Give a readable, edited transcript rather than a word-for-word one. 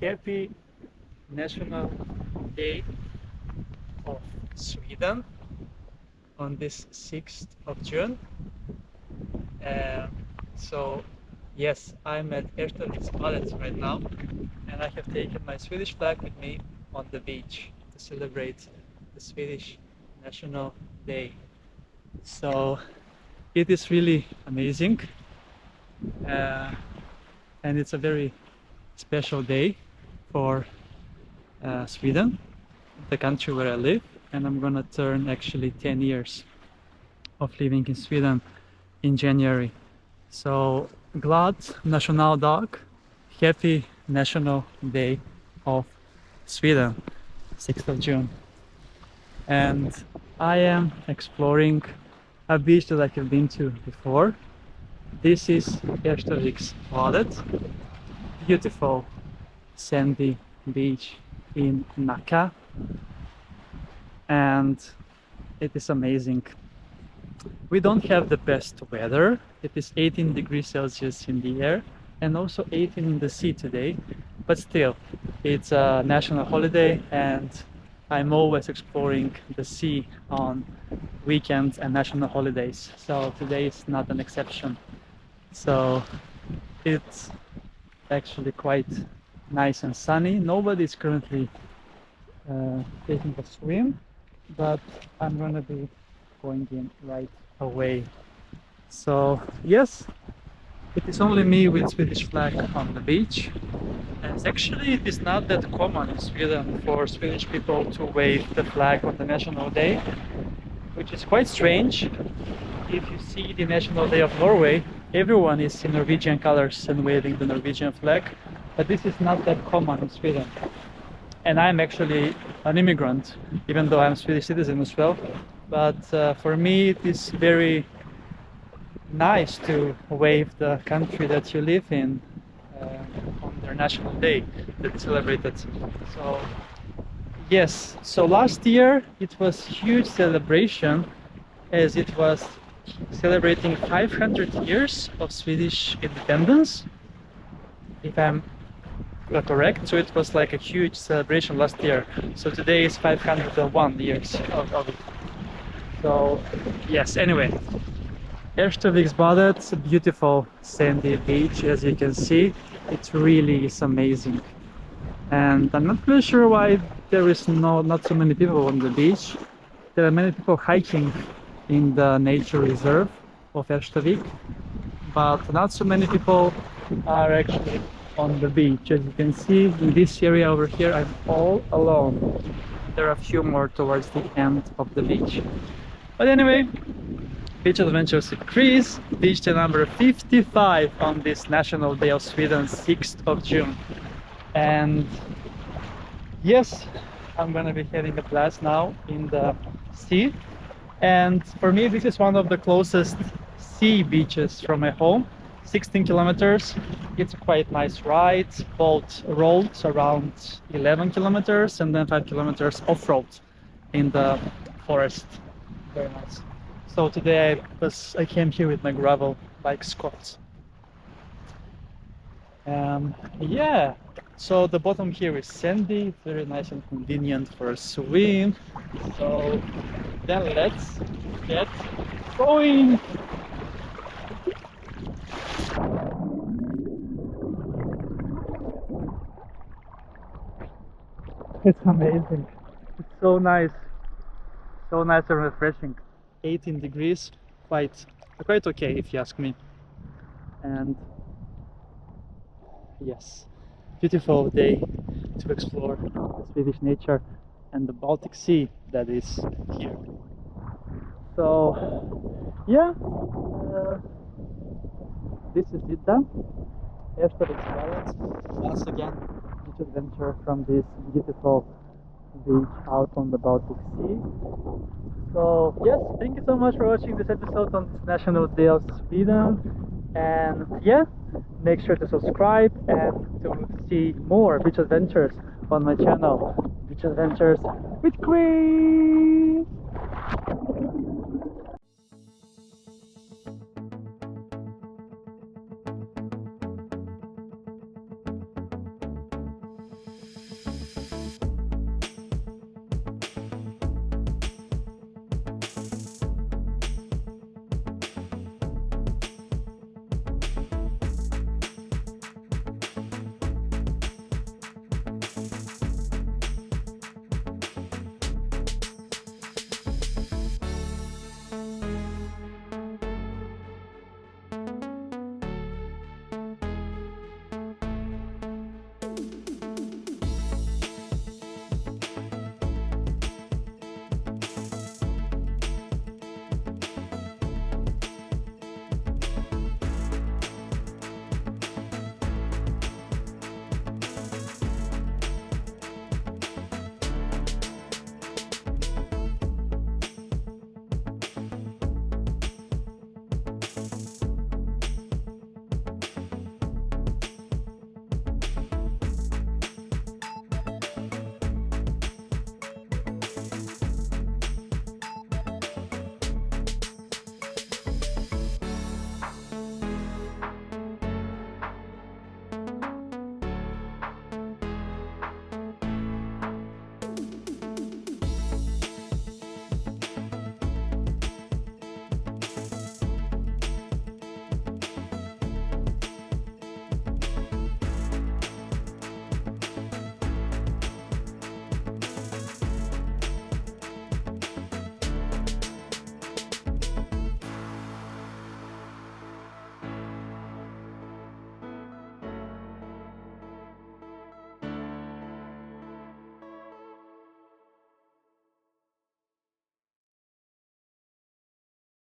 happy National Day of Sweden on this 6th of June. Um, so yes, I'm at Erstaviksbadet right now, and I have taken my Swedish flag with me on the beach to celebrate the Swedish National Day. So it is really amazing, uh, and it's a very special day for Sweden, the country where I live, and I'm gonna turn actually 10 years of living in Sweden in January. So glad Nationaldag, happy National Day of Sweden, 6th of June. And I am exploring a beach that I have been to before. This is Erstaviksbadet, beautiful sandy beach in Nacka, and it is amazing. We don't have the best weather. It is 18 degrees Celsius in the air and also 18 in the sea today, but still it's a national holiday and I'm always exploring the sea on weekends and national holidays, so today is not an exception. So it's actually quite nice and sunny. Nobody is currently taking a swim, but I'm gonna be going in right away. So yes, it is only me with Swedish flag on the beach, and actually it is not that common in Sweden for Swedish people to wave the flag on the National Day, which is quite strange. If you see the National Day of Norway, everyone is in Norwegian colors and waving the Norwegian flag, but this is not that common in Sweden. And I'm actually an immigrant, even though I'm a Swedish citizen as well. But for me, it is very nice to wave the country that you live in on their national day that's celebrated. So yes, so last year it was huge celebration as it was celebrating 500 years of Swedish independence, if I'm correct. So it was like a huge celebration last year. So today is 501 years of it. So yes, anyway, Erstaviksbadet, a beautiful sandy beach, as you can see. It really is amazing, and I'm not really sure why there is not so many people on the beach. There are many people hiking in the nature reserve of Erstavik, but not so many people are actually on the beach. As you can see, in this area over here, I'm all alone. There are a few more towards the end of the beach. But anyway, beach adventures increase. Beach day number 55 on this National Day of Sweden, 6th of June. And yes, I'm gonna be having a blast now in the sea. And for me, this is one of the closest sea beaches from my home, 16 kilometers. It's a quite nice ride. Boat roads around 11 kilometers and then 5 kilometers off-road in the forest. Very nice. So today I came here with my gravel bike Scott. Yeah, so the bottom here is sandy, very nice and convenient for a swim. So then let's get going. It's amazing. It's so nice and refreshing. 18 degrees, quite okay if you ask me. And yes, beautiful day to explore Swedish nature and the Baltic Sea that is here. So yeah, this is it then. Erstaviksbadet, once again, each adventure from this beautiful beach out on the Baltic Sea. So yes, thank you so much for watching this episode on this National Day of Sweden. And yeah, make sure to subscribe and to see more beach adventures on my channel, Beach Adventures with Queen.